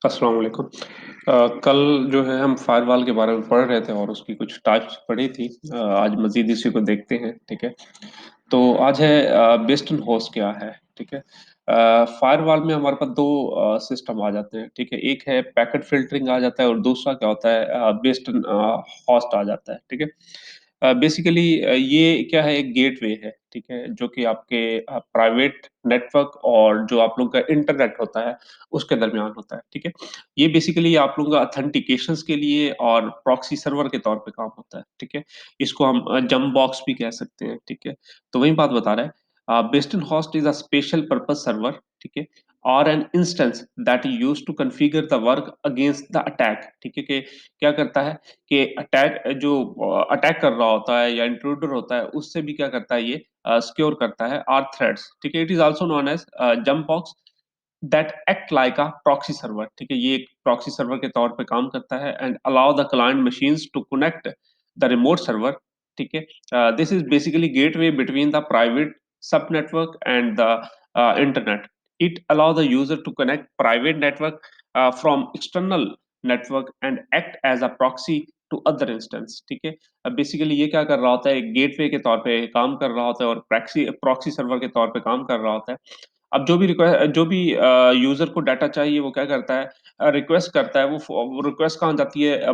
अस्सलाम वालेकुम। कल जो है हम फायरवॉल के बारे में पढ़ रहे थे और उसकी कुछ टाइप्स पढ़ी थी। आज मजीद इसी को देखते हैं। ठीक है। तो आज है बेस्टन होस्ट क्या है। ठीक है। फायरवॉल में हमारे पास दो सिस्टम आ जाते हैं। ठीक है। एक है पैकेट फिल्टरिंग आ जाता है और दूसरा क्या होता है बेस्टन होस्ट आ जाता है। ठीक है। बेसिकली ये क्या है, एक गेटवे है। ठीक है, जो कि आपके प्राइवेट नेटवर्क और जो आप लोग का इंटरनेट होता है उसके दरमियान होता है। ठीक है। ये बेसिकली आप लोगों का अथेंटिकेशंस के लिए और प्रॉक्सी सर्वर के तौर पे काम होता है। ठीक है। इसको हम जंप बॉक्स भी कह सकते हैं। ठीक है। तो वही बात बता रहा है, bastion host is a special purpose server. ठीक है। और an instance that use to configure the work against the attack. ठीक है, कि क्या करता है कि अटैक जो अटैक कर रहा होता है या इंट्रूडर होता है उससे भी क्या करता है, ये सिक्योर करता है आर थ्रेड्स। ठीक है। It is also known as jump box that act like a proxy server. ठीक है, ये एक प्रॉक्सी सर्वर के तौर पे काम करता है and allow the client machines to connect the remote server. ठीक है। This is basically gateway between the private sub network and the internet. It allow the user to connect private network from external network and act as a proxy to other instance. ठीक है। अब basically ये क्या कर रहा होता है, एक गेटवे के तौर पे काम कर रहा होता है और प्रॉक्सी प्रॉक्सी सर्वर के तौर पे काम कर रहा होता है। अब जो भी यूजर को डाटा चाहिए वो क्या करता है, रिक्वेस्ट करता है। वो रिक्वेस्ट कहाँ जाती है,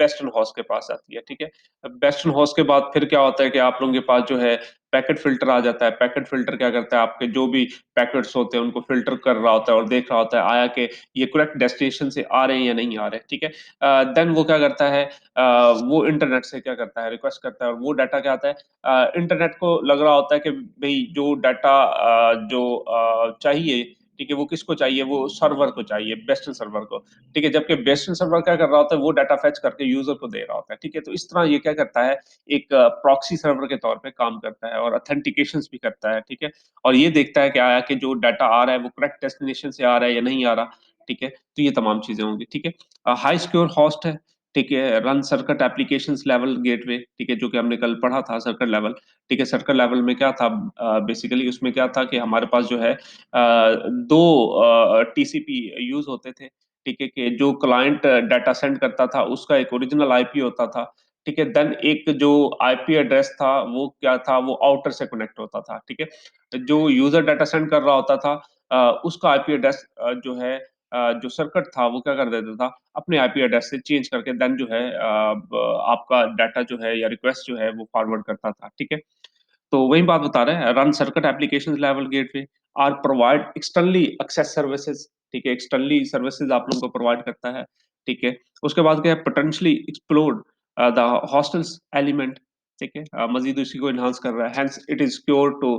बेस्टन हॉस्ट के पास जाती है। ठीक है। बेस्टन हॉस्ट के बाद फिर क्या होता है कि आप लोगों के पास जो है पैकेट फिल्टर आ जाता है। पैकेट फिल्टर क्या करता है, आपके जो भी पैकेट्स होते हैं उनको फिल्टर कर रहा होता है और देख रहा होता है आया कि ये करेक्ट डेस्टिनेशन से आ रहे हैं या नहीं आ रहे। ठीक है। देन वो क्या करता है, वो इंटरनेट से क्या करता है, रिक्वेस्ट करता है और वो डाटा क्या आता है, इंटरनेट को लग रहा होता है कि भाई जो डाटा जो चाहिए। ठीक है, वो किसको चाहिए, वो सर्वर को चाहिए, बेस्टन सर्वर को। ठीक है, जबकि बेस्टन सर्वर क्या कर रहा होता है, वो डाटा फेच करके यूजर को दे रहा होता है। ठीक है, तो इस तरह ये क्या करता है, एक प्रॉक्सी सर्वर के तौर पे काम करता है और अथेंटिकेशंस भी करता है। ठीक है। और ये देखता है कि आया कि जो डाटा आ रहा है वो करेक्ट डेस्टिनेशन से आ रहा है या नहीं आ रहा। ठीक है, तो ये तमाम चीजें होंगी। ठीक है। हाई सिक्योर होस्ट है। ठीक है, run circuit applications level gateway. ठीक है, जो कि हमने कल पढ़ा था सर्किट लेवल। ठीक है, सर्किट लेवल में क्या था, बेसिकली उसमें क्या था कि हमारे पास जो है दो टीसीपी यूज होते थे। ठीक है, कि जो क्लाइंट डाटा सेंड करता था उसका एक ओरिजिनल आईपी होता था। ठीक है, देन एक जो आईपी एड्रेस था वो क्या था, वो आउटर से कनेक्ट होता था। ठीक है, जो यूजर डाटा सेंड कर रहा होता था उसका आईपी एड्रेस जो है जो सर्किट था वो क्या कर देता था, अपने आईपी एड्रेस से चेंज करके देन जो है आपका डाटा जो है या रिक्वेस्ट जो है वो फॉरवर्ड करता था। ठीक है। तो वही बात बता रहे हैं, run circuit application level gateway are provide externally access services. ठीक है, एक्सटर्नली सर्विसेज आप लोगों को प्रोवाइड करता है। ठीक है। उसके बाद क्या है, potentially explore the hostels element. ठीक है, मजीद उसी को इनहांस कर रहा है, hence it is secure to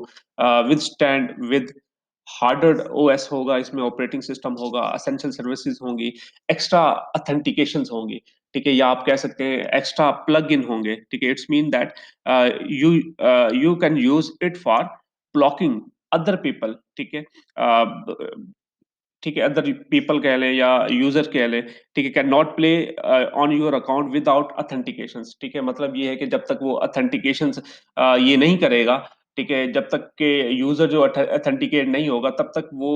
withstand with hardened OS होगा, इसमें ऑपरेटिंग सिस्टम होगा, असेंशियल सर्विसेज होंगी, एक्स्ट्रा अथेंटिकेशंस होंगी। ठीक है, या आप कह सकते हैं एक्स्ट्रा प्लग इन होंगे। ठीक है, it's mean that you you can use it for blocking other people. ठीक है। ठीक है, अदर पीपल कह लें या यूजर कह लें। ठीक है, can not play on your account without authentications. ठीक है, मतलब ये है कि जब तक वो ऑथेंटिकेशंस ये नहीं करेगा। ठीक है, जब तक के यूजर जो ऑथेंटिकेट नहीं होगा तब तक वो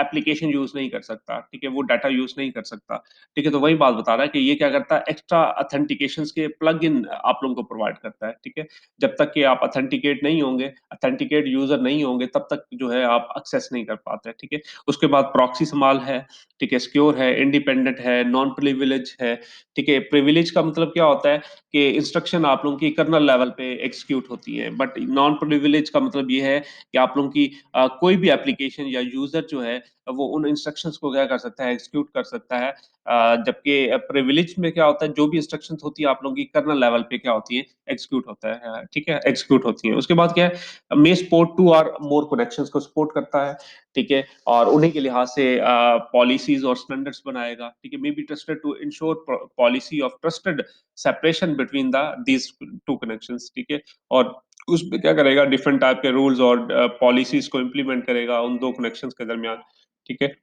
एप्लीकेशन यूज नहीं कर सकता। ठीक है, वो डाटा यूज नहीं कर सकता। ठीक है, तो वही बात बता रहा है कि ये क्या करता है, एक्स्ट्रा ऑथेंटिकेशंस के प्लग इन आप लोगों को प्रोवाइड करता है। ठीक है, जब तक कि आप ऑथेंटिकेट नहीं होंगे, ऑथेंटिकेट यूजर नहीं होंगे, तब तक जो है आप एक्सेस नहीं कर पाते। ठीक है। उसके बाद प्रॉक्सी संभाल है। ठीक है, सिक्योर है, इंडिपेंडेंट है, नॉन प्रिविलेज है। ठीक है, प्रिविलेज का मतलब क्या होता है कि इंस्ट्रक्शन आप लोगों की कर्नल लेवल पे एग्जीक्यूट होती है, बट नॉन प्रिविलेज का मतलब ये है कि आप लोगों की कोई भी एप्लीकेशन या यूजर जो है वो उन इंस्ट्रक्शंस को क्या कर सकता है, एग्जीक्यूट कर सकता है। जबकि प्रिविलेज में क्या होता है, जो भी इंस्ट्रक्शंस होती है आप लोगों की कर्नल लेवल पे क्या होती है, एग्जीक्यूट होता है। ठीक है, एग्जीक्यूट होती है। उसके बाद क्या है, मे सपोर्ट टू और मोर कनेक्शंस को सपोर्ट करता है। ठीक है, और उन्हीं के लिहाज से पॉलिसीज और स्टैंडर्ड्स बनाएगा। ठीक है, may be trusted to ensure policy of trusted separation between the these two connections. ठीक है, और उसमें क्या करेगा, डिफरेंट टाइप के रूल्स और पॉलिसीज को इम्प्लीमेंट करेगा उन दो कनेक्शंस के दरमियान। ठीक है।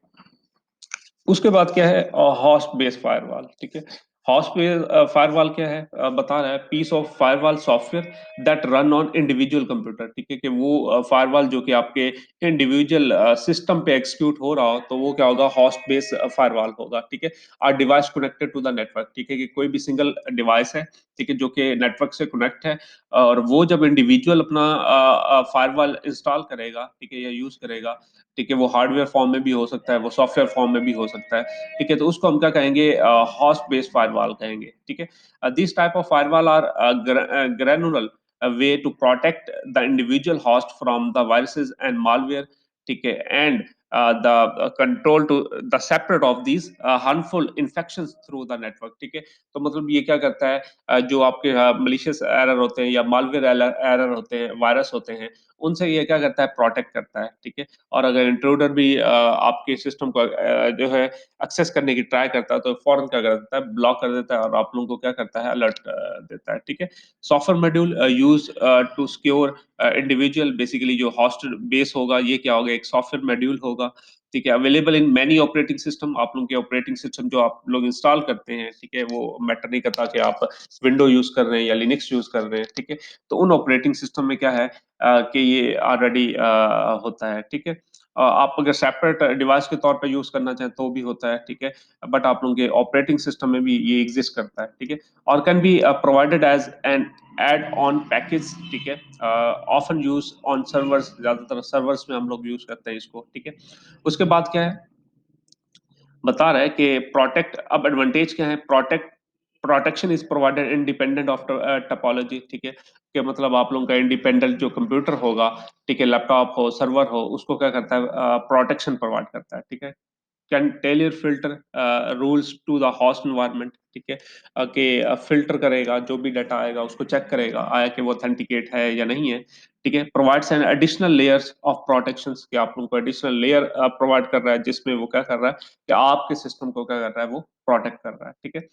उसके बाद क्या है, हॉस्ट बेस्ड फायरवॉल। ठीक है, हॉस्ट पे फायरवॉल क्या है, बता रहा है piece of firewall software that run on individual computer. ठीक है, कि वो फायरवॉल जो कि आपके इंडिविजुअल सिस्टम पे एग्जीक्यूट हो रहा हो, तो वो क्या होगा, हॉस्ट बेस्ड फायरवॉल होगा। ठीक है, are device connected to the network. ठीक है, कि कोई भी सिंगल डिवाइस है, ठीक है, जो कि नेटवर्क से कनेक्ट है, और वो जब इंडिविजुअल अपना फायरवॉल इंस्टॉल करेगा, ठीक है, या यूज करेगा, ठीक है, वो हार्डवेयर फॉर्म में भी हो सकता है, वो सॉफ्टवेयर फॉर्म में भी हो सकता है। ठीक है, तो उसको हम क्या कहेंगे, होस्ट बेस्ड फायरवॉल कहेंगे। ठीक है, this type of firewall are granular way to protect the individual host from the viruses and malware. ठीक है, and the control to the separate of these harmful infections through the network। ठीक है, तो मतलब ये क्या करता है, जो आपके मलिशियस एरर होते हैं या मालवेयर एरर होते हैं, वायरस होते हैं, उनसे ये क्या करता है, प्रोटेक्ट करता है। ठीक है, और अगर इंट्रूडर भी आपके सिस्टम को जो है एक्सेस करने की ट्राई करता है, तो फौरन क्या कर देता है, ब्लॉक कर देता है, और आप लोगों को क्या करता है, अलर्ट देता है। ठीक है, software module use to secure individual, basically जो होस्ट बेस होगा, ये क्या होगा, एक सॉफ्टवेयर मॉड्यूल होगा। ठीक है, available in many operating system. आप लोगों के ऑपरेटिंग सिस्टम जो आप लोग इंस्टॉल करते हैं, ठीक है, वो मैटर नहीं करता कि आप विंडो यूज कर रहे हैं या लिनक्स यूज कर रहे हैं। ठीक है, तो उन ऑपरेटिंग सिस्टम में क्या है, कि ये ऑलरेडी होता है। ठीक है, आप अगर सेपरेट डिवाइस के तौर पे यूज करना चाहें तो भी होता है। ठीक है, बट आप लोगों के ऑपरेटिंग सिस्टम में भी ये एग्जिस्ट करता है। ठीक है, और can be provided as an add on package. ठीक है, ऑफन यूज ऑन सर्वर्स, ज्यादातर सर्वर्स में हम लोग यूज करते हैं इसको। ठीक है, उसके बाद क्या है, बता रहा है कि प्रोटेक्ट, अब एडवांटेज क्या है, protection is provided independent of topology. ठीक है, कि मतलब आप लोगों का इंडिपेंडेंट जो कंप्यूटर होगा, ठीक है, लैपटॉप हो, सर्वर हो, उसको क्या करता है, प्रोटेक्शन प्रोवाइड करता है। ठीक है, can tailor filter rules to the host environment. ठीक है, कि फिल्टर करेगा, जो भी डाटा आएगा उसको चेक करेगा, आया कि वो ऑथेंटिकेट है या नहीं है। ठीक है, provides an additional layers of protection, कि आप लोगों को एडिशनल लेयर प्रोवाइड कर रहा है, जिसमें वो क्या कर रहा है, कि आपके सिस्टम को क्या कर रहा है, वो प्रोटेक्ट कर रहा है। ठीक है,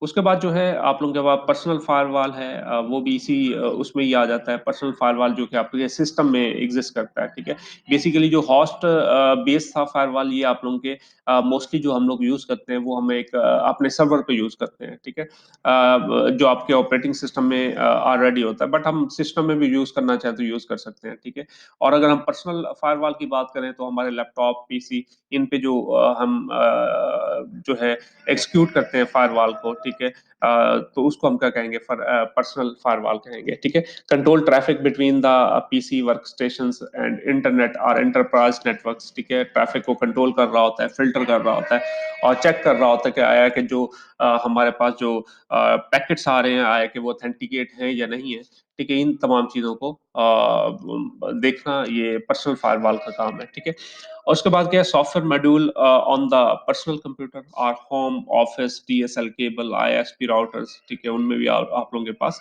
उसके बाद जो है आप लोगों के पास पर्सनल फायरवॉल है, वो भी इसी उसमें ही आ जाता है। पर्सनल फायरवॉल जो कि आपके सिस्टम में एग्जिस्ट करता है। ठीक है, बेसिकली जो होस्ट बेस था फायरवॉल, ये आप लोगों के मोस्टली जो हम लोग यूज करते हैं, वो हम एक अपने सर्वर पे यूज करते हैं। ठीक है, जो आपके ऑपरेटिंग सिस्टम में ऑलरेडी होता है, बट हम सिस्टम में भी यूज करना चाहें तो यूज कर सकते हैं। ठीक है, और अगर हम पर्सनल फायरवॉल की बात करें, तो हमारे लैपटॉप, पीसी, इन पे जो हम जो है एग्जीक्यूट करते हैं फायरवॉल को। ठीक है, तो उसको हम क्या कहेंगे, पर्सनल फायरवॉल कहेंगे। ठीक है, control traffic between the PC work station and internet और एंटरप्राइज नेटवर्क्स। ठीक है, ट्रैफिक को कंट्रोल कर रहा होता है, फिल्टर कर रहा होता है, और चेक कर रहा होता है कि आया कि जो हमारे पास जो पैकेट्स आ रहे हैं, आया कि वो ऑथेंटिकेट हैं या नहीं है। ठीक है, इन तमाम चीजों को देखना ये पर्सनल फायरवॉल का काम है। ठीक है, और उसके बाद क्या है, software module on the personal computer और home office, DSL cable, ISP routers. ठीक है, उनमें भी आप लोगों के पास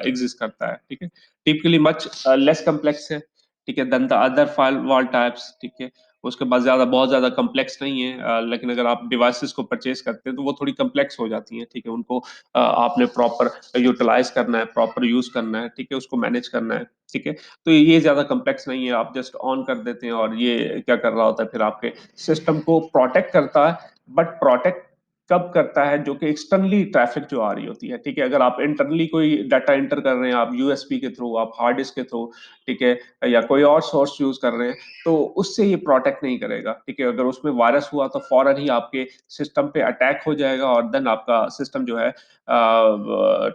एग्जिस्ट करता है। ठीक है, टिपिकली मच लेस कम्प्लेक्स है। ठीक है, then the other firewall types. ठीक है, उसके बाद ज्यादा, बहुत ज्यादा कम्प्लेक्स नहीं है, लेकिन अगर आप डिवाइसेस को परचेज करते हैं तो वो थोड़ी कम्प्लेक्स हो जाती हैं। ठीक है, उनको आपने प्रॉपर यूटिलाइज करना है, प्रॉपर यूज करना है। ठीक है, उसको मैनेज करना है। ठीक है, तो ये ज्यादा कम्प्लेक्स नहीं है, आप जस्ट ऑन कर देते हैं, और ये क्या कर रहा होता है, फिर आपके सिस्टम को प्रोटेक्ट करता है। बट प्रोटेक्ट कब करता है, जो कि एक्सटर्नली ट्रैफिक जो आ रही होती है। ठीक है, अगर आप इंटरनली कोई डाटा इंटर कर रहे हैं, आप यूएसबी के थ्रू, आप हार्ड डिस्क के थ्रू, ठीक है, या कोई और सोर्स यूज कर रहे हैं, तो उससे ये प्रोटेक्ट नहीं करेगा। ठीक है, अगर उसमें वायरस हुआ तो फौरन ही आपके सिस्टम पे अटैक हो जाएगा, और देन आपका सिस्टम जो है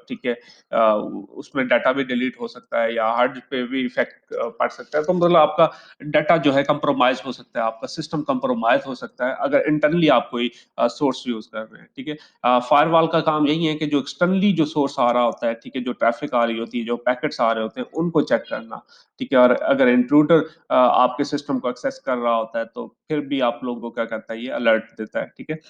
ठीक है, उसमें डाटा भी डिलीट हो सकता है, या हार्ड पे भी इफेक्ट पड़ सकता है। तो मतलब आपका डाटा जो है कंप्रोमाइज हो सकता है, आपका सिस्टम कंप्रोमाइज हो सकता है, अगर इंटरनली आप कोई सोर्स यूज कर रहे हैं। ठीक है, फायरवॉल का काम यही है कि जो एक्सटर्नली जो सोर्स आ रहा होता है, ठीक है, जो ट्रैफिक आ रही होती है, जो पैकेट्स आ रहे होते हैं, उनको चेक करना। ठीक है, और अगर इंट्रूडर आपके सिस्टम को एक्सेस कर रहा होता है, तो फिर भी आप लोगों को क्या करता है, ये अलर्ट देता है। ठीक है,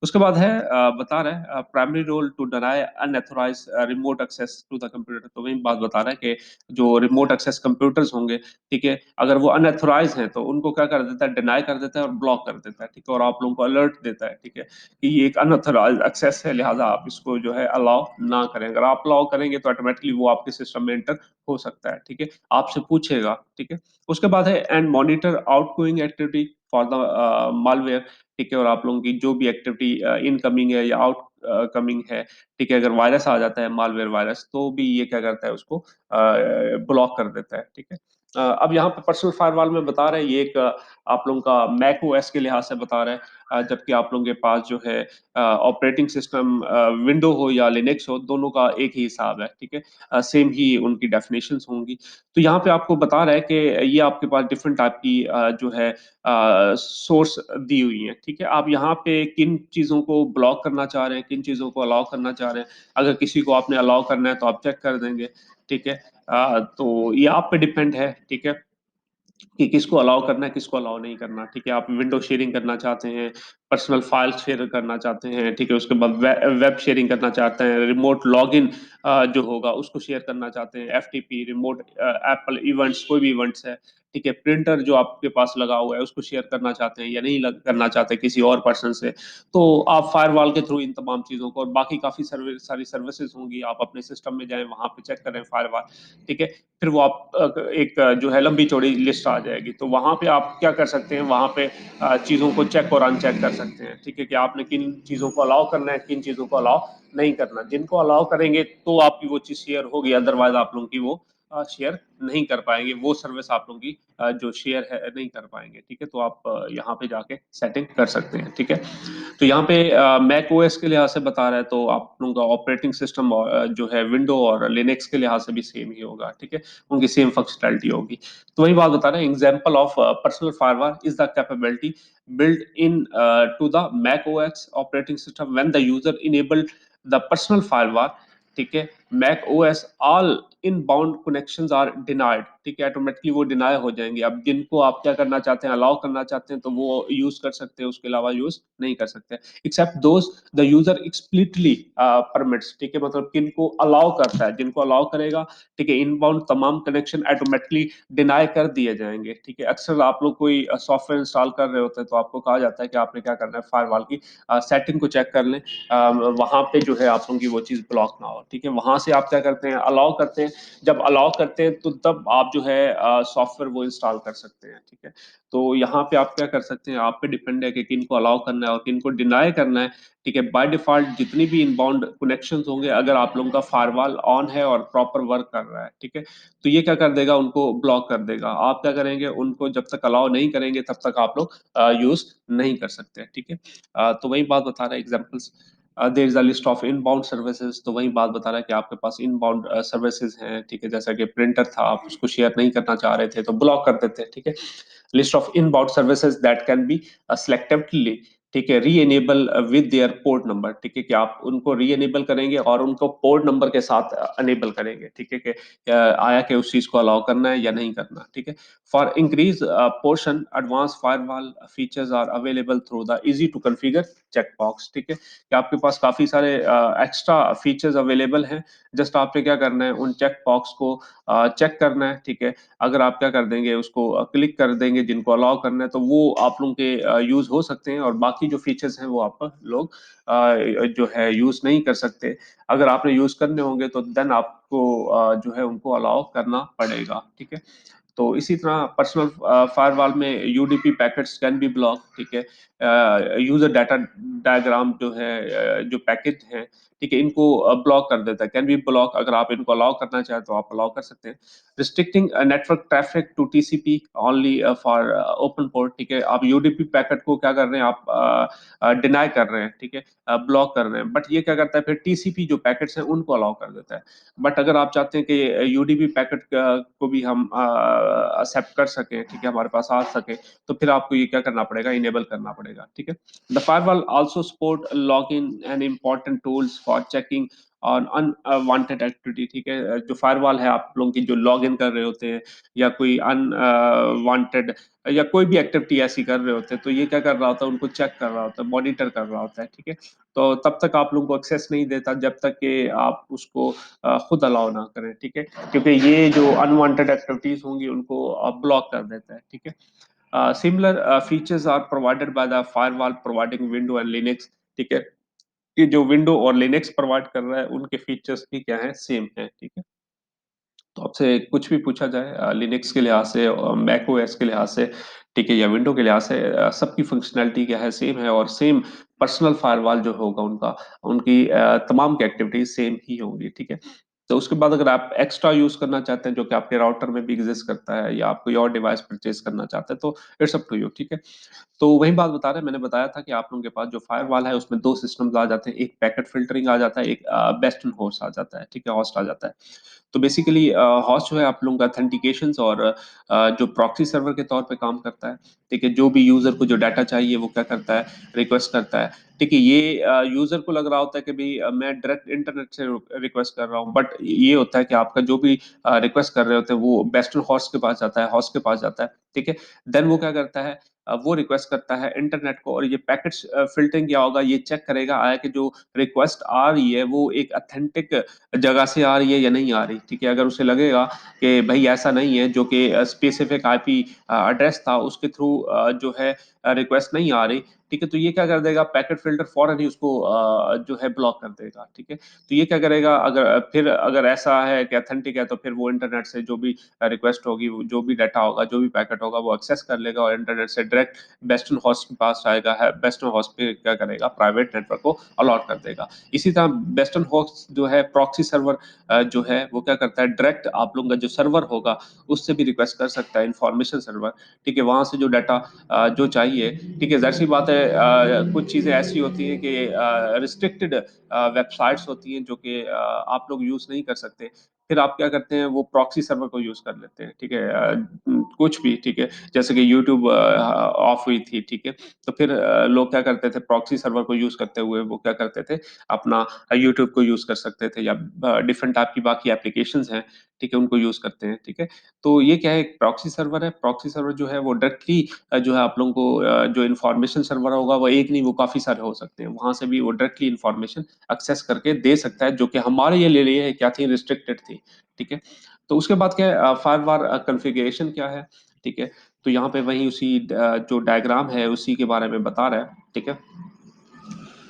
उसके बाद है बता रहा है primary role to deny unauthorized remote access to the computer. तो वही बात बता रहा है कि जो रिमोट एक्सेस कंप्यूटर्स होंगे, ठीक है, अगर वो अनऑथराइज हैं, तो उनको क्या कर देता है, डिनाई कर देता है और ब्लॉक कर देता है। ठीक है, और आप लोगों को अलर्ट देता है। ठीक है, कि ये एक अनऑथराइज एक्सेस है, लिहाजा आप इसको जो है अलाउ ना करें। अगर आप अलाउ करेंगे तो ऑटोमेटिकली वो आपके सिस्टम में एंटर हो सकता है। ठीक है, आपसे पूछेगा। ठीक है, उसके बाद है and monitor outgoing activity for the malware. ठीक है, और आप लोगों की जो भी एक्टिविटी इनकमिंग है या आउट कमिंग है, ठीक है, अगर वायरस आ जाता है, मालवेयर वायरस, तो भी ये क्या करता है, उसको ब्लॉक कर देता है, ठीक है। अब यहाँ पे पर्सनल फायरवॉल में बता रहे हैं, ये एक आप लोगों का मैक ओएस के लिहाज से बता रहे हैं, जबकि आप लोगों के पास जो है ऑपरेटिंग सिस्टम विंडो हो या लिनक्स हो, दोनों का एक ही हिसाब है, ठीक है, सेम ही उनकी डेफिनेशंस होंगी। तो यहाँ पे आपको बता रहा है कि ये आपके पास डिफरेंट टाइप की जो है सोर्स दी हुई है, ठीक है। आप यहाँ पे किन चीजों को ब्लॉक करना चाह रहे हैं, किन चीजों को अलाउ करना चाह रहे हैं, अगर किसी को आपने अलाउ करना है तो आप चेक कर देंगे, ठीक है। तो ये आप पे डिपेंड है, ठीक है, कि किसको अलाउ करना है, किसको अलाउ नहीं करना, ठीक है। आप विंडो शेयरिंग करना चाहते हैं, पर्सनल फाइल शेयर करना चाहते हैं, ठीक है, उसके बाद वेब शेयरिंग करना चाहते हैं, रिमोट लॉगिन जो होगा उसको शेयर करना चाहते हैं, एफटीपी, रिमोट एप्पल इवेंट्स, कोई भी इवेंट्स है, ठीक है, प्रिंटर जो आपके पास लगा हुआ है उसको शेयर करना चाहते हैं या नहीं करना चाहते किसी और पर्सन से, तो आप फायरवॉल के थ्रू इन तमाम चीज़ों को, और बाकी काफ़ी सारी सर्विसेज होंगी, आप अपने सिस्टम में जाएं, वहां पे चेक करें फायरवॉल, ठीक है। फिर वो आप एक जो है लंबी चौड़ी लिस्ट आ जाएगी, तो वहां पे आप क्या कर सकते हैं, वहां पे चीज़ों को चेक और अनचेक कर सकते हैं, ठीक है, कि आपने किन चीज़ों को अलाउ करना है, किन चीज़ों को अलाउ नहीं करना। जिनको अलाउ करेंगे तो आपकी वो चीज़ शेयर होगी, अदरवाइज आप लोगों की वो शेयर नहीं कर पाएंगे, वो सर्विस आप लोगों की जो शेयर है नहीं कर पाएंगे, ठीक है। तो आप यहाँ पे जाके सेटिंग कर सकते हैं, ठीक है। तो यहाँ पे मैक ओएस के लिहाज से बता रहा है, तो आप लोगों का ऑपरेटिंग सिस्टम जो है विंडो और लिनक्स के लिहाज से भी सेम ही होगा, ठीक है, उनकी सेम फंक्शनैलिटी होगी। तो वही बात बता रहे हैं, example of personal firewall is the capability built in to the Mac OS operating system when the user enabled the personal firewall, ठीक है, Mac OS all inbound connections are denied, ठीक है, ऑटोमेटिकली वो डिनाई हो जाएंगे। अब जिनको आप क्या करना चाहते हैं, अलाउ करना चाहते हैं, तो वो यूज कर सकते हैं, उसके अलावा यूज नहीं कर सकते, except those the user explicitly permits, ठीक है, मतलब किनको अलाउ करता है, जिनको अलाउ करेगा, ठीक है, इनबाउंड तमाम कनेक्शन ऑटोमेटिकली डिनाई कर दिए जाएंगे, ठीक है। अक्सर आप लोग कोई सॉफ्टवेयर इंस्टॉल कर रहे होते हैं तो आपको कहा जाता है कि आपने क्या करना है, फायरवॉल की सेटिंग को चेक कर लें, वहां पे जो है आप लोगों की वो चीज ब्लॉक ना हो, ठीक है। वहां से आप क्या करते हैं, अलाउ करते हैं, जब अलाउ करते हैं तो तब आप जो है सॉफ्टवेयर वो इंस्टॉल कर सकते हैं, ठीक है। तो यहाँ पे आप क्या कर सकते हैं, आप पे डिपेंड है कि किन को अलाउ करना है और किन को डिनाई करना है, ठीक है। बाय डिफॉल्ट जितनी भी इनबाउंड कनेक्शंस होंगे, अगर आप लोगों का फायरवॉल ऑन है और प्रॉपर वर्क कर रहा है, ठीक है, तो ये क्या कर देगा, उनको ब्लॉक कर देगा। आप क्या करेंगे, उनको जब तक अलाउ नहीं करेंगे तब तक आप लोग यूज नहीं कर सकते, ठीक है। तो वही बात बता रहा है examples, there is a list of inbound services, तो वही बात बता रहा है कि आपके पास इनबाउंड सर्विसेज हैं, ठीक है, जैसा कि प्रिंटर था, आप उसको शेयर नहीं करना चाह रहे थे तो ब्लॉक कर देते हैं, ठीक है। List of inbound services that can be selectively, ठीक है, री enable with their port number, ठीक है, कि आप उनको री एनेबल करेंगे और उनको पोर्ट नंबर के साथ अनेबल करेंगे, ठीक है, कि आया कि उस चीज को अलाउ करना है या नहीं करना, ठीक है। For increase portion advance firewall features are available through the easy to configure check box, ठीक है, कि आपके पास काफी सारे एक्स्ट्रा फीचर्स अवेलेबल हैं, जस्ट आपने क्या करना है, उन चेक बॉक्स को चेक करना है, ठीक है। अगर आप क्या कर देंगे, उसको क्लिक कर देंगे, जिनको अलाउ करना है, तो वो आप लोगों के यूज हो सकते हैं, और बाकी जो फीचर्स हैं वो आप लोग जो है यूज नहीं कर सकते। अगर आपने यूज करने होंगे तो देन आपको जो है उनको अलाउ करना पड़ेगा, ठीक है। तो इसी तरह पर्सनल फायरवॉल में UDP packets can be block, ठीक है, यूजर डाटा डायग्राम जो है जो पैकेट है, ठीक है, इनको ब्लॉक कर देता है, कैन बी ब्लॉक। अगर आप इनको अलाउ करना चाहें तो आप अलाउ कर सकते हैं। Restricting network traffic to TCP only for open port, ठीक है, आप यूडीपी पैकेट को क्या कर रहे हैं, आप डिनाई कर रहे हैं, ठीक है, ब्लॉक कर रहे हैं, बट ये क्या करता है, फिर टीसीपी जो पैकेट्स हैं उनको अलाउ कर देता है। बट अगर आप चाहते हैं कि यूडीपी पैकेट को भी हम एक्सेप्ट कर सकें, ठीक है, हमारे पास आ सके, तो फिर आपको ये क्या करना पड़ेगा, इनेबल करना पड़ेगा, ठीक है। The firewall also support log in and important tools for checking on unwanted activity, ठीक है, जो फायरवॉल है आप लोगों की जो लॉग इन कर रहे होते हैं या कोई अनवांटेड या कोई भी एक्टिविटी ऐसी कर रहे होते हैं, तो ये क्या कर रहा होता है, उनको चेक कर रहा होता है, मॉनिटर कर रहा होता है, ठीक है। तो तब तक आप लोगों को एक्सेस नहीं देता जब तक कि आप उसको खुद अलाउ ना करें, ठीक है, क्योंकि ये जो अनवांटेड एक्टिविटीज होंगी उनको ब्लॉक कर देता है, ठीक है। Similar features are provided by the firewall providing window and Linux, ठीक है, कि जो विंडो और लिनक्स प्रोवाइड कर रहा है उनके फीचर्स भी क्या है, सेम है, ठीक है। तो आपसे कुछ भी पूछा जाए लिनक्स के लिहाज से, मैक ओएस के लिहाज से, ठीक है, या विंडो के लिहाज से, सबकी फंक्शनैलिटी क्या है, सेम है, और सेम पर्सनल फायरवॉल जो होगा उनका, उनकी तमाम की एक्टिविटीज सेम ही होंगी, ठीक है। तो उसके बाद अगर आप एक्स्ट्रा यूज करना चाहते हैं जो कि आपके राउटर में भी एग्जिस्ट करता है, या आप कोई और डिवाइस परचेज करना चाहते हैं, तो इट्स अप टू यू, ठीक है। तो वही बात बता रहे हैं, मैंने बताया था कि आप लोगों के पास जो फायरवॉल है उसमें दो सिस्टम्स आ जाते हैं, एक पैकेट फिल्टरिंग आ जाता है, एक बेस्ट एंड होस्ट आ जाता है, ठीक है, होस्ट आ जाता है। तो बेसिकली होस्ट जो है आप लोगों का ऑथेंटिकेशन और जो प्रॉक्सी सर्वर के तौर पे काम करता है, ठीक है। जो भी यूजर को जो डाटा चाहिए वो क्या करता है, रिक्वेस्ट करता है, ठीक है। ये यूजर को लग रहा होता है कि भाई मैं डायरेक्ट इंटरनेट से रिक्वेस्ट कर रहा हूँ, बट ये होता है कि आपका जो भी रिक्वेस्ट कर रहे होते हैं वो वेस्टर्न हॉस्ट के पास जाता है, हॉस्ट के पास जाता है, ठीक है। देन वो क्या करता है, वो रिक्वेस्ट करता है इंटरनेट को, और ये पैकेट फिल्टरिंग क्या होगा, ये चेक करेगा आया कि जो रिक्वेस्ट आ रही है वो एक अथेंटिक जगह से आ रही है या नहीं आ रही, ठीक है। अगर उसे लगेगा कि भाई ऐसा नहीं है, जो कि स्पेसिफिक आईपी एड्रेस था उसके थ्रू जो है रिक्वेस्ट नहीं आ रही, ठीक है, तो ये क्या कर देगा, पैकेट फिल्टर फौरन ही उसको जो है ब्लॉक कर देगा, ठीक है। तो ये क्या करेगा, अगर फिर अगर ऐसा है कि अथेंटिक है, तो फिर वो इंटरनेट से जो भी रिक्वेस्ट होगी, जो भी डाटा होगा, जो भी पैकेट होगा, वो एक्सेस कर लेगा और इंटरनेट से डायरेक्ट वेस्टर्न हॉस्ट के पास आएगा, है वेस्टर्न हॉस्ट पे क्या करेगा, प्राइवेट नेटवर्क को अलॉट कर देगा। इसी तरह वेस्टर्न हॉस्ट जो है प्रॉक्सी सर्वर जो है वो क्या करता है, डायरेक्ट आप लोगों का जो सर्वर होगा उससे भी रिक्वेस्ट कर सकता है, इंफॉर्मेशन सर्वर, ठीक है, वहां से जो डाटा जो चाहिए, ठीक है। जाहिर सी बात है कुछ चीजें ऐसी होती हैं कि रिस्ट्रिक्टेड वेबसाइट्स होती हैं जो कि आप लोग यूज नहीं कर सकते, फिर आप क्या करते हैं, वो प्रॉक्सी सर्वर को यूज कर लेते हैं, ठीक है। कुछ भी, ठीक है, जैसे कि यूट्यूब ऑफ हुई थी, ठीक है, तो फिर लोग क्या करते थे, प्रॉक्सी सर्वर को यूज करते हुए वो क्या करते थे, अपना यूट्यूब को यूज कर सकते थे, या डिफरेंट टाइप की बाकी एप्लीकेशंस हैं, ठीक है, उनको यूज करते हैं, ठीक है। तो ये क्या है, एक प्रॉक्सी सर्वर है। प्रॉक्सी सर्वर जो है वो डायरेक्टली जो है आप लोगों को जो इन्फॉर्मेशन सर्वर होगा वो एक नहीं, वो काफी सारे हो सकते हैं, वहां से भी वो डायरेक्टली इन्फॉर्मेशन एक्सेस करके दे सकता है, जो कि हमारे ये लिए क्या थी, रिस्ट्रिक्टेड थी, ठीक है। तो उसके बाद क्या है, फायरवॉल कॉन्फ़िगरेशन क्या है, ठीक है। तो यहाँ पे वही उसी जो डायग्राम है उसी के बारे में बता रहा है, ठीक है।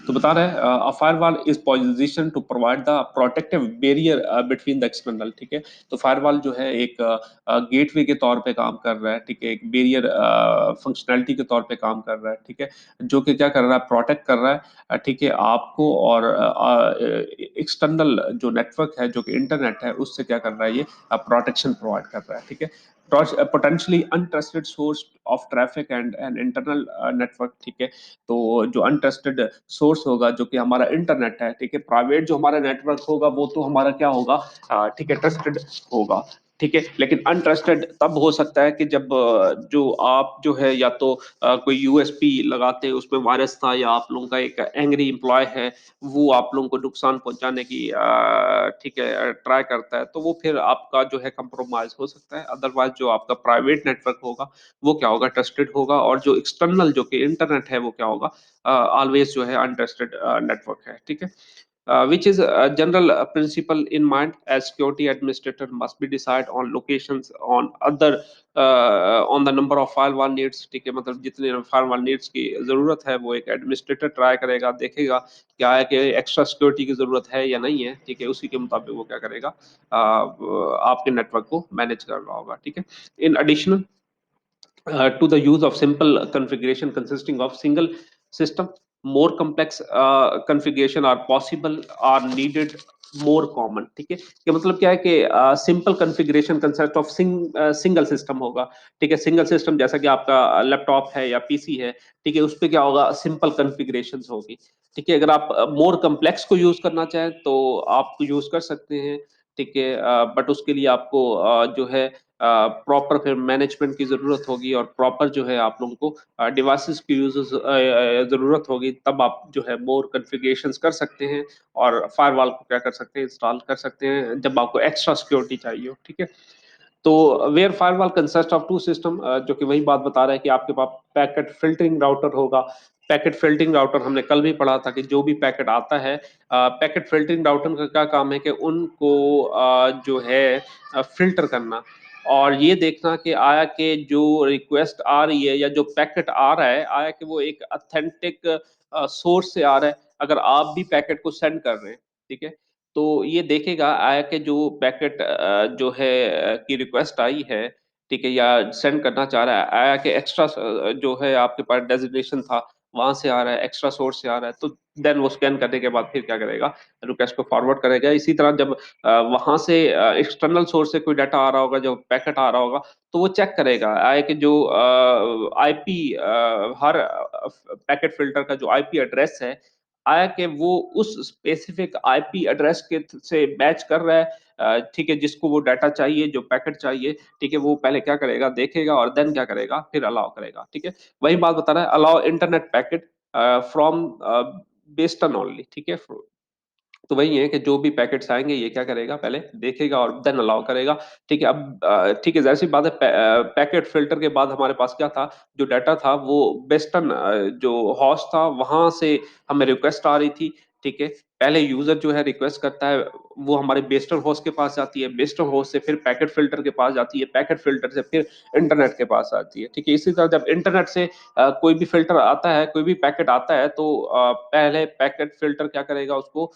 तो बता रहा है a firewall is position to provide the protective barrier between the external, ठीक है। तो फायरवॉल जो है एक गेटवे के तौर पे काम कर रहा है, ठीक है, एक बैरियर फंक्शनैलिटी के तौर पे काम कर रहा है, ठीक है, जो कि क्या कर रहा है, प्रोटेक्ट कर रहा है, ठीक है, आपको और एक्सटर्नल जो नेटवर्क है, जो कि इंटरनेट है, उससे क्या कर रहा है, ये प्रोटेक्शन प्रोवाइड कर रहा है, ठीक है। Potentially untrusted source of traffic and an internal network, ठीक है। तो जो अनट्रस्टेड सोर्स होगा, जो कि हमारा इंटरनेट है, ठीक है, प्राइवेट जो हमारा नेटवर्क होगा वो तो हमारा क्या होगा, ठीक है, ट्रस्टेड होगा, ठीक है। लेकिन अनट्रस्टेड तब हो सकता है कि जब जो आप जो है या तो कोई यूएसपी लगाते हैं उसमें वायरस था, या आप लोगों का एक एंग्री एम्प्लॉय है वो आप लोगों को नुकसान पहुंचाने की ठीक है ट्राई करता है, तो वो फिर आपका जो है कंप्रोमाइज हो सकता है। अदरवाइज जो आपका प्राइवेट नेटवर्क होगा वो क्या होगा, ट्रस्टेड होगा, और जो एक्सटर्नल जो कि इंटरनेट है वो क्या होगा, ऑलवेज जो है अनट्रस्टेड नेटवर्क है, ठीक है। Which is a general principle in mind, as security administrator must be decide on locations on other on the number of firewall needs, ठीक है, मतलब जितने firewall needs की जरूरत है वो एक एडमिनिस्ट्रेटर ट्राई करेगा, देखेगा क्या है कि एक्स्ट्रा सिक्योरिटी की जरूरत है या नहीं है, ठीक है, उसी के मुताबिक वो क्या करेगा, आपके नेटवर्क को मैनेज कर रहा होगा, ठीक है। In additional to the use of simple configuration consisting of single system, more complex configuration are possible are needed more common, ठीक है। कि मतलब क्या है कि simple configuration consist of single system होगा, ठीक है। सिंगल सिस्टम जैसा कि आपका लैपटॉप है या पीसी है, ठीक है, उस पे क्या होगा, सिंपल कॉन्फ़िगरेशंस होगी, ठीक है। अगर आप मोर कॉम्प्लेक्स को यूज करना चाहें तो आप यूज कर सकते हैं, ठीक है, बट उसके लिए आपको जो है प्रॉपर फिर मैनेजमेंट की ज़रूरत होगी, और प्रॉपर जो है आप लोगों को डिवाइसेस की ज़रूरत होगी, तब आप जो है मोर कॉन्फ़िगरेशंस कर सकते हैं, और फायरवॉल को क्या कर सकते हैं, इंस्टॉल कर सकते हैं जब आपको एक्स्ट्रा सिक्योरिटी चाहिए हो, ठीक है। तो where firewall consist of two system, जो कि वही बात बता रहा है कि आपके पास पैकेट फिल्टरिंग राउटर होगा। पैकेट फिल्टरिंग राउटर हमने कल भी पढ़ा था कि जो भी पैकेट आता है, पैकेट फिल्टरिंग राउटर का क्या काम है कि उनको जो है फिल्टर करना, और ये देखना कि आया कि जो रिक्वेस्ट आ रही है या जो पैकेट आ रहा है, आया कि वो एक ऑथेंटिक सोर्स से आ रहा है, अगर आप भी पैकेट को सेंड कर रहे हैं, ठीक है। तो ये देखेगा आया कि जो पैकेट जो है की रिक्वेस्ट आई है, ठीक है, या सेंड करना चाह रहा है, आया कि एक्स्ट्रा जो है आपके पास डेजिग्नेशन था, वहां से आ रहा है, एक्स्ट्रा सोर्स से आ रहा है, तो देन वो स्कैन करने के बाद फिर क्या करेगा, रिक्वेस्ट को फॉरवर्ड करेगा। इसी तरह जब वहां से एक्सटर्नल सोर्स से कोई डाटा आ रहा होगा, जो पैकेट आ रहा होगा, तो वो चेक करेगा आए कि जो आईपी, हर पैकेट फिल्टर का जो आईपी एड्रेस है, आया कि वो उस स्पेसिफिक आईपी एड्रेस के से मैच कर रहा है, ठीक है, जिसको वो डाटा चाहिए, जो पैकेट चाहिए, ठीक है, वो पहले क्या करेगा, देखेगा, और देन क्या करेगा, फिर अलाउ करेगा, ठीक है। वही बात बता रहा है, allow internet packet from bastion only, ठीक है। तो वही है कि जो भी पैकेट्स आएंगे, ये क्या करेगा, पहले देखेगा और देन अलाउ करेगा, ठीक है। अब ठीक है, जैसी बात है, पैकेट फिल्टर के बाद हमारे पास क्या था, जो डाटा था वो वेस्टर्न जो हॉस्ट था, वहां से हमें रिक्वेस्ट आ रही थी, ठीक है। पहले यूजर जो है रिक्वेस्ट करता है, वो हमारे बेस्टर्न होस्ट के पास जाती है, बेस्टर्न होस्ट से फिर पैकेट फिल्टर के पास जाती है, पैकेट फिल्टर से फिर इंटरनेट के पास आती है, ठीक है। इसी तरह जब इंटरनेट से कोई भी फिल्टर आता है, कोई भी पैकेट आता है, तो पहले पैकेट फिल्टर क्या करेगा, उसको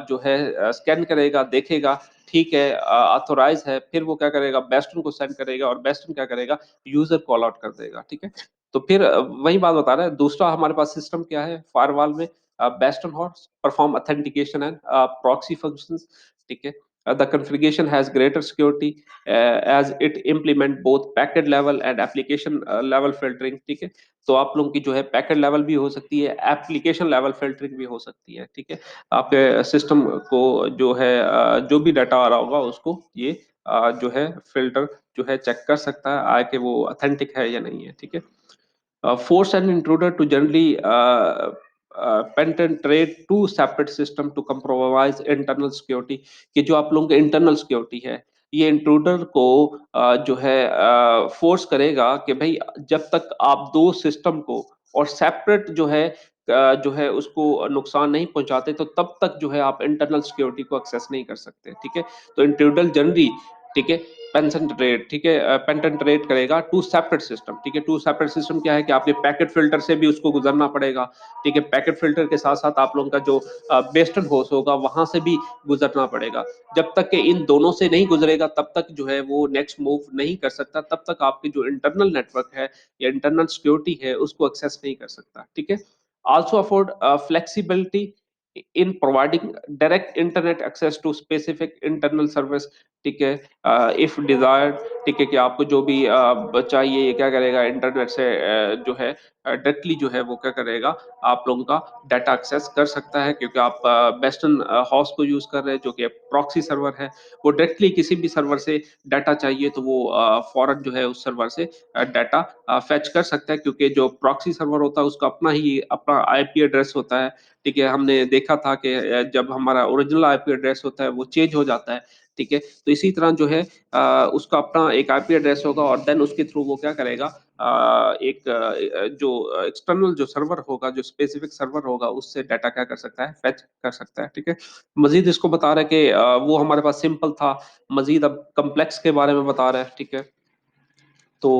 जो है स्कैन करेगा, देखेगा, ठीक है, ऑथोराइज है, फिर वो क्या करेगा, बेस्टन को सेंड करेगा, और बेस्टन क्या करेगा, यूजर कॉल आउट कर देगा, ठीक है। तो फिर वही बात बता रहा है, दूसरा हमारे पास सिस्टम क्या है फायरवॉल में, बेस्टन हॉर्स perform authentication and proxy functions, ठीक है। The configuration has greater security as it implement both packet level and application level filtering, ठीक है। तो आप लोगों की जो है पैकेट लेवल भी हो सकती है, एप्लीकेशन लेवल फिल्टरिंग भी हो सकती है, ठीक है। आपके सिस्टम को जो है जो भी डाटा आ रहा होगा, उसको ये जो है फिल्टर जो है चेक कर सकता है आके वो ऑथेंटिक है या नहीं है, ठीक है। Force an intruder to generally penetrate two separate system to compromise internal security, कि जो आप लोगों के इंटरनल सिक्योरिटी है, ये इंट्रूडर को जो है फोर्स करेगा कि भाई जब तक आप दो सिस्टम को और सेपरेट जो है उसको नुकसान नहीं पहुंचाते, तो तब तक जो है आप इंटरनल सिक्योरिटी को एक्सेस नहीं कर सकते, ठीक है। तो इंट्रूडर जनरली, ठीक है, पेंसेंट्रेट, ठीक है, पेंटेंट्रेट करेगा टू सेपरेट सिस्टम, ठीक है। टू सेपरेट सिस्टम क्या है कि आपके पैकेट फिल्टर से भी उसको गुजरना पड़ेगा, ठीक है। पैकेट फिल्टर के साथ साथ आप लोगों का जो वेस्टर्न होस्ट होगा, वहां से भी गुजरना पड़ेगा। जब तक कि इन दोनों से नहीं गुजरेगा, तब तक जो है वो नेक्स्ट मूव नहीं कर सकता, तब तक आपकी जो इंटरनल नेटवर्क है या इंटरनल सिक्योरिटी है, उसको एक्सेस नहीं कर सकता, ठीक है। Also afford flexibility in providing direct internet access to specific internal service, ठीक है, इफ डिजायर्ड, ठीक है, कि आपको जो भी चाहिए, ये क्या करेगा, इंटरनेट से जो है डायरेक्टली जो है वो क्या करेगा, आप लोगों का डाटा एक्सेस कर सकता है, क्योंकि आप वेस्टर्न हॉस्ट को यूज कर रहे हैं, जो कि प्रॉक्सी सर्वर है। वो डायरेक्टली किसी भी सर्वर से डाटा चाहिए, तो वो फौरन जो है उस सर्वर से डाटा फेच कर सकता है, क्योंकि जो प्रॉक्सी सर्वर होता है उसका अपना आईपी एड्रेस होता है, ठीक है। हमने देखा था कि जब हमारा ओरिजिनल आईपी एड्रेस होता है वो चेंज हो जाता है, ठीक है। तो इसी तरह जो है उसका अपना एक आईपी एड्रेस होगा, और देन उसके थ्रू वो क्या करेगा, एक जो एक्सटर्नल जो सर्वर होगा, जो स्पेसिफिक सर्वर होगा, उससे डाटा क्या कर सकता है, फेच कर सकता है, ठीक है। मजीद इसको बता रहा है कि वो हमारे पास सिंपल था, मजीद अब कम्प्लेक्स के बारे में बता रहा है, ठीक है। तो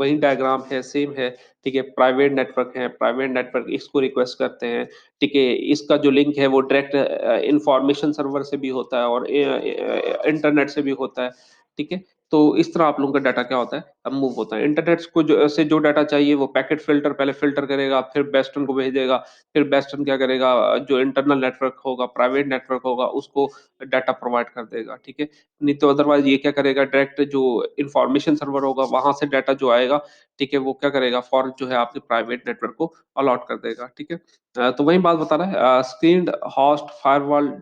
वही डायग्राम है, सेम है, ठीक है। प्राइवेट नेटवर्क है, प्राइवेट नेटवर्क इसको रिक्वेस्ट करते हैं, ठीक है। इसका जो लिंक है वो डायरेक्ट इंफॉर्मेशन सर्वर से भी होता है और इंटरनेट से भी होता है, ठीक है। तो इस तरह आप लोगों का डाटा क्या होता है, अब मूव होता है। इंटरनेट को से जो डाटा चाहिए, वो पैकेट फिल्टर पहले फिल्टर करेगा, फिर बेस्टन को भेजेगा, फिर बेस्टन क्या करेगा, जो इंटरनल नेटवर्क होगा, प्राइवेट नेटवर्क होगा, उसको डाटा प्रोवाइड कर देगा, ठीक है। नहीं तो अदरवाइज ये क्या करेगा, डायरेक्ट जो इंफॉर्मेशन सर्वर होगा, वहां से डाटा जो आएगा, ठीक है, वो क्या करेगा, फॉरन जो है आपके प्राइवेट नेटवर्क को अलॉट कर देगा, ठीक है। तो वही बात बता रहा है, screened host firewall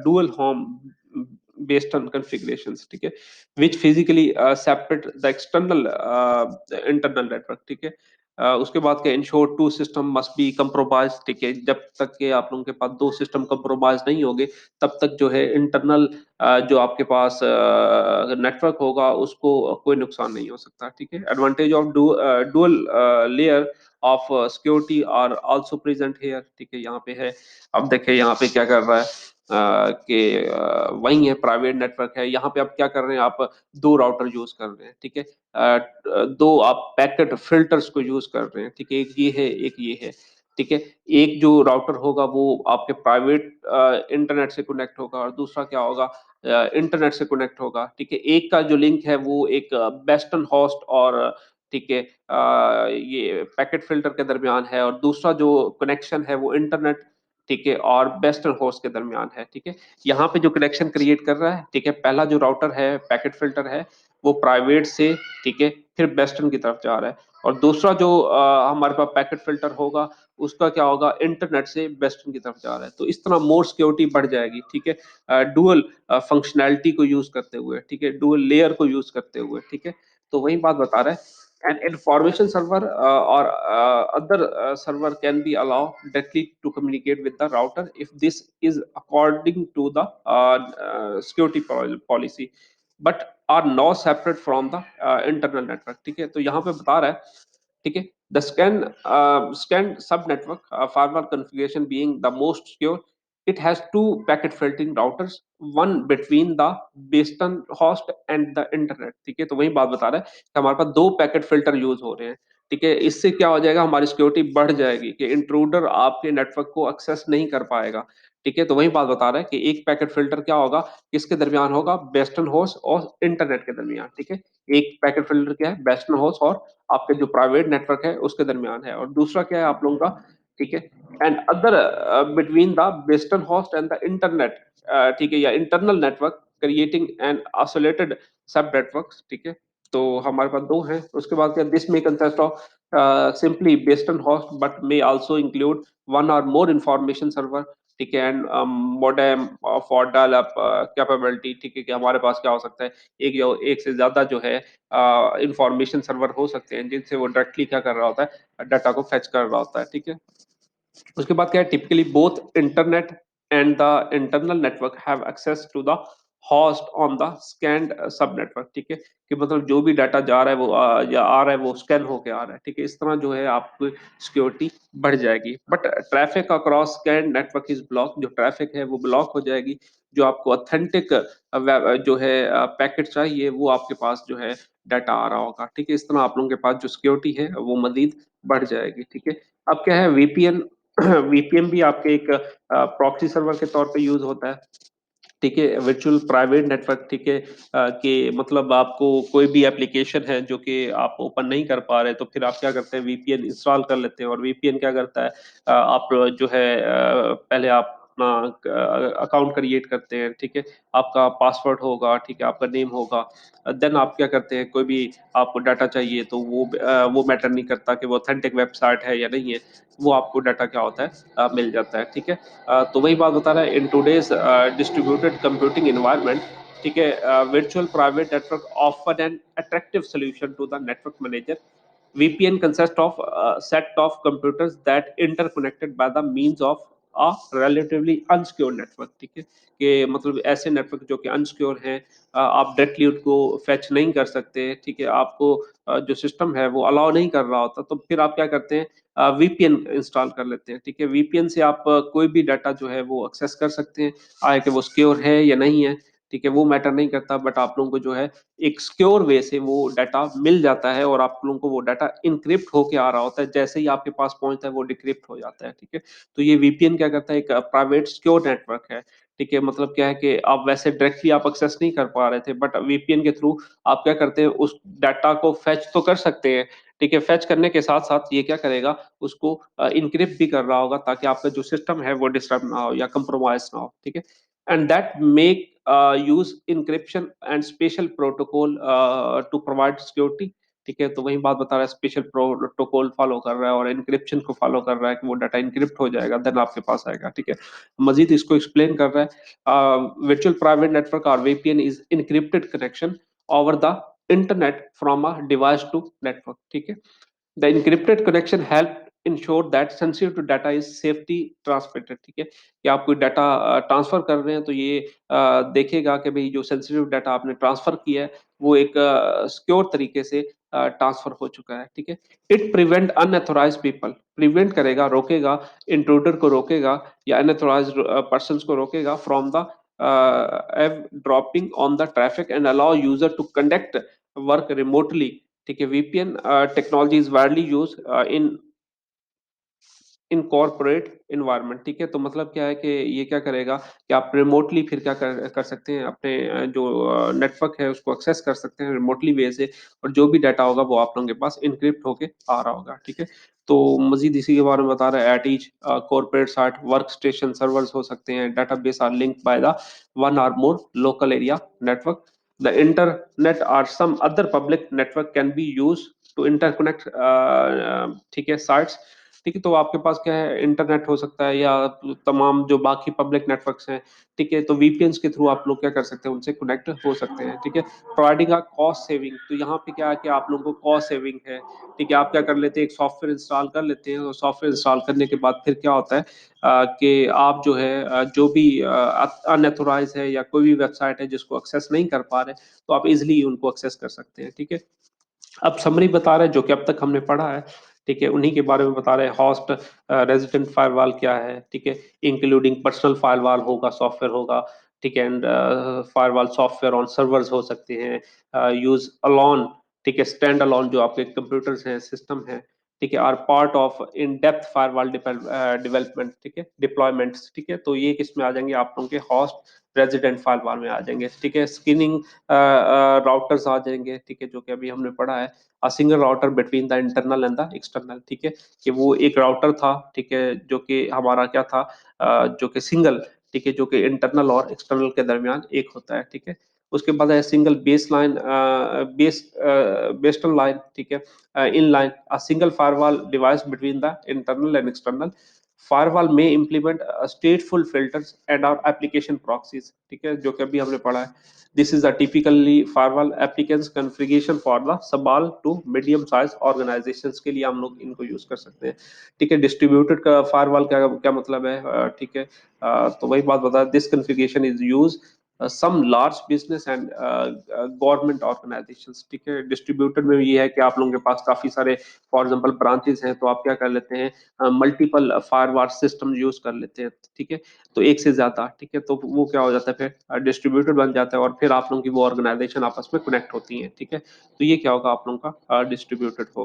dual home based on configurations, ठीक है, which physically separate the external internal network, ठीक है। उसके बाद के ensure two system must be compromise, ठीक है। जब तक के आप लोगों के पास दो सिस्टम कंप्रोमाइज नहीं होंगे, तब तक जो है इंटरनल जो आपके पास नेटवर्क होगा, उसको कोई नुकसान नहीं हो सकता, ठीक है। Advantage of dual layer of security are also present here, ठीक है, यहाँ पे है। अब देखिए यहाँ पे क्या कर रहा है, कि वही है, प्राइवेट नेटवर्क है, यहाँ पे आप क्या कर रहे हैं, आप दो राउटर यूज कर रहे हैं, ठीक है। दो आप पैकेट फिल्टर्स को यूज कर रहे हैं, ठीक है। एक ये है, एक ये है, ठीक है। एक जो राउटर होगा वो आपके प्राइवेट इंटरनेट से कनेक्ट होगा, और दूसरा क्या होगा, इंटरनेट से कनेक्ट होगा, ठीक है। एक का जो लिंक है वो एक वेस्टर्न होस्ट और ठीक है, ये पैकेट फिल्टर के दरमियान है, और दूसरा जो कनेक्शन है वो इंटरनेट, ठीक है, और वेस्टर्न होस्ट के दरमियान है। ठीक है, यहाँ पे जो कनेक्शन क्रिएट कर रहा है, ठीक है, पहला जो राउटर है पैकेट फिल्टर है वो प्राइवेट से, ठीक है, फिर वेस्टर्न की तरफ जा रहा है, और दूसरा जो हमारे पास पैकेट फिल्टर होगा उसका क्या होगा, इंटरनेट से वेस्टर्न की तरफ जा रहा है। तो इस तरह मोर सिक्योरिटी बढ़ जाएगी। ठीक है, डुअल फंक्शनैलिटी को यूज करते हुए, ठीक है, डुअल लेयर को यूज करते हुए। ठीक है, तो वही बात बता रहा है। An information server or other server can be allowed directly to communicate with the router if this is according to the security policy, but are not separate from the internal network। ठीक है, तो यहाँ पे बता रहा है, ठीक है, the scan sub network firewall configuration being the most secure, it has two packet filtering routers, one between the based host and the internet। ठीक है, तो वही बात बता रहा है कि हमारे पास दो पैकेट फिल्टर यूज हो रहे हैं। ठीक है, इससे क्या हो जाएगा, हमारी सिक्योरिटी बढ़ जाएगी कि इंट्रूडर आपके नेटवर्क को एक्सेस नहीं कर पाएगा। ठीक है, तो वही बात बता रहा है कि एक पैकेट फिल्टर क्या होगा, किसके दरमियान होगा, वेस्टर्न होस्ट और इंटरनेट के दरमियान। ठीक है, एक पैकेट फिल्टर क्या है, वेस्टर्न होस्ट और आपके जो प्राइवेट नेटवर्क है उसके दरमियान है, और दूसरा क्या है आप लोगों का, ठीक है, and other between the western host and the internet, ठीक है, या internal network creating an isolated सब नेटवर्क। ठीक है, तो हमारे पास दो हैं। उसके बाद क्या, दिस में consist of simply western host but may also include one or more information server. ठीक है, and modem for dial up capability. ठीक है, कि हमारे पास क्या हो सकता है, एक से ज्यादा जो है इंफॉर्मेशन सर्वर हो सकते हैं जिनसे वो डायरेक्टली क्या कर रहा होता है, डाटा को फेच कर रहा होता है। ठीक है, उसके बाद क्या है, typically both internet and the internal network have access to the host on the screened sub network. ठीक है, कि मतलब जो भी डाटा जा रहा है वो या आ रहा है वो स्कैन होके आ रहा है। ठीक है, इस तरह जो है आपकी सिक्योरिटी बढ़ जाएगी। But traffic across scan network is block, जो ट्रैफिक है वो ब्लॉक हो जाएगी। जो आपको ऑथेंटिक जो है पैकेट चाहिए वो आपके पास जो है डाटा आ रहा होगा। ठीक है, इस तरह आप लोगों के पास जो सिक्योरिटी है वो मजीद बढ़ जाएगी। ठीक है, अब क्या है, वीपीएन वीपीएन भी आपके एक प्रॉक्सी सर्वर के तौर पे यूज होता है। ठीक है, वर्चुअल प्राइवेट नेटवर्क। ठीक है, कि मतलब आपको कोई भी एप्लीकेशन है जो कि आप ओपन नहीं कर पा रहे, तो फिर आप क्या करते हैं, वीपीएन इंस्टॉल कर लेते हैं। और वीपीएन क्या करता है, आप जो है पहले आप अपना अकाउंट क्रिएट करते हैं। ठीक है, आपका पासवर्ड होगा, ठीक है, आपका नेम होगा, देन आप क्या करते हैं, कोई भी आपको डाटा चाहिए तो वो मैटर नहीं करता कि वो ऑथेंटिक वेबसाइट है या नहीं है, वो आपको डाटा क्या होता है, मिल जाता है। ठीक है, तो वही बात बता रहा है, in today's distributed computing environment, ठीक है, virtual private network offer an attractive solution to the network manager। VPN consists of a set of computers that interconnected by the means of a relatively unsecure network। ठीक है, कि मतलब ऐसे network जो कि unsecure हैं, आप डायरेक्टली उनको फैच नहीं कर सकते। ठीक है, आपको जो सिस्टम है वो अलाउ नहीं कर रहा होता, तो फिर आप क्या करते हैं, वीपीएन इंस्टॉल कर लेते हैं। ठीक है, वीपीएन से आप कोई भी डाटा जो है वो एक्सेस कर सकते हैं, आए कि वो सिक्योर है या नहीं है। ठीक है, वो मैटर नहीं करता, बट आप लोगों को जो है एक सिक्योर वे से वो डाटा मिल जाता है, और आप लोगों को वो डाटा इनक्रिप्ट होके आ रहा होता है, जैसे ही आपके पास पहुंचता है वो डिक्रिप्ट हो जाता है। ठीक है, तो ये वीपीएन क्या करता है, एक प्राइवेट सिक्योर नेटवर्क है। ठीक है, मतलब क्या है कि आप वैसे डायरेक्टली आप एक्सेस नहीं कर पा रहे थे, बट वीपीएन के थ्रू आप क्या करते हैं, उस डाटा को फेच तो कर सकते हैं। ठीक है, फेच करने के साथ साथ ये क्या करेगा, उसको इनक्रिप्ट भी कर रहा होगा, ताकि आपका जो सिस्टम है वो डिस्टर्ब ना हो या कंप्रोमाइज ना हो। ठीक है, and that make use encryption and special protocol to provide security। ठीक है, तो वही बात बता रहा है, स्पेशल प्रोटोकॉल फॉलो कर रहा है और इंक्रिप्शन को फॉलो कर रहा है कि वो डाटा इंक्रिप्ट हो जाएगा, देन आपके पास आएगा। ठीक है, मजीद इसको एक्सप्लेन कर रहा है, वर्चुअल प्राइवेट नेटवर्क और VPN is encrypted connection over the internet from a device to network. ठीक है, the encrypted connection help ensure that sensitive data is safety transmitted। ठीक है, कि आप कोई डाटा ट्रांसफर कर रहे हैं तो ये देखेगा कि भाई जो सेंसिटिव डाटा आपने ट्रांसफर किया है वो एक सिक्योर तरीके से ट्रांसफर हो चुका है। ठीक है, it prevent unauthorised people, prevent करेगा, रोकेगा, इंट्रूडर को रोकेगा या अनऑथोराइज्ड पर्सन को रोकेगा from the dropping on the traffic and allow user to conduct work remotely. ठीक है, VPN technology is widely use in in corporate environment, ठीक है। तो मतलब क्या है कि ये क्या करेगा कि आप रिमोटली फिर क्या कर सकते हैं, अपने जो नेटवर्क है उसको एक्सेस कर सकते हैं रिमोटली वे से, और जो भी डाटा होगा वो आप लोगों के पास इनक्रिप्ट होके आ रहा होगा, ठीक है। तो मजीद इसी के बारे में बता रहा है, at each corporate site work station servers हो सकते हैं, database are linked by the one or more local area network, the internet or some other public network can be use to interconnect, ठीक है, साइट्स, ठीक है। तो आपके पास क्या है, इंटरनेट हो सकता है या तमाम जो बाकी पब्लिक नेटवर्क्स हैं, ठीक है। तो वीपीएन्स के थ्रू आप लोग क्या कर सकते हैं, उनसे कनेक्ट हो सकते हैं, ठीक है। प्रोवाइडिंग अ कॉस्ट सेविंग, तो यहाँ पे क्या है कि आप लोगों को कॉस्ट सेविंग है, ठीक है। आप क्या कर लेते हैं, एक सॉफ्टवेयर इंस्टॉल कर लेते हैं, और सॉफ्टवेयर इंस्टॉल करने के बाद फिर क्या होता है कि आप जो है जो भी अनऑथोराइज है या कोई भी वेबसाइट है जिसको एक्सेस नहीं कर पा रहे, तो आप इजिली उनको एक्सेस कर सकते हैं, ठीक है। अब समरी बता रहे हैं जो कि अब तक हमने पढ़ा है, ठीक है, उन्हीं के बारे में बता रहे हैं। होस्ट रेजिडेंट फायरवॉल क्या है, ठीक है, इंक्लूडिंग पर्सनल फायरवॉल होगा, सॉफ्टवेयर होगा, ठीक है। And firewall software on servers हो सकते हैं, यूज अलोन, ठीक है, स्टैंड अलोन जो आपके कंप्यूटर्स हैं, सिस्टम है, ठीक है, are part of in depth firewall development, ठीक है, डिप्लॉयमेंट्स, ठीक है। तो ये किस में आ जाएंगे, आप लोगों के होस्ट रेजिडेंट फायरवॉल में आ जाएंगे, ठीक है। स्क्रीनिंग राउटर्स आ जाएंगे, ठीक है, जो कि अभी हमने पढ़ा है, a single router between the internal and the external, ठीक है, कि वो एक राउटर था, ठीक है, जो कि हमारा क्या था, जो कि सिंगल, ठीक है, जो कि इंटरनल और एक्सटर्नल के दरमियान एक होता है, ठीक है। उसके बाद है सिंगल बेस लाइन, बेस्टन लाइन, ठीक है, in line, a single firewall device between the internal and external, firewall में इम्प्लीमेंट स्टेटफुल फिल्टर्स एंड और एप्लीकेशन प्रॉक्सीज, ठीक है, जो कि अभी हमने पढ़ा है। This is a typically firewall applications configuration for the small to medium size organizations के लिए हम लोग इनको यूज कर सकते हैं, ठीक है। डिस्ट्रीब्यूटेड का फायरवॉल क्या क्या मतलब है, ठीक है, तो वही बात बता, this configuration is use some large business and government organizations, ठीक है। डिस्ट्रीब्यूटेड में ये है कि आप लोगों के पास काफी सारे फॉर एग्जांपल ब्रांचेस हैं, तो आप क्या कर लेते हैं, मल्टीपल फायरवॉल सिस्टम यूज कर लेते हैं, ठीक है। तो एक से ज्यादा, ठीक है, तो वो क्या हो जाता है, फिर डिस्ट्रीब्यूटेड बन जाता है, और फिर आप लोगों की वो ऑर्गेनाइजेशन आपस में कनेक्ट होती है, ठीक है। तो ये क्या होगा, आप लोगों का डिस्ट्रीब्यूटेड होगा।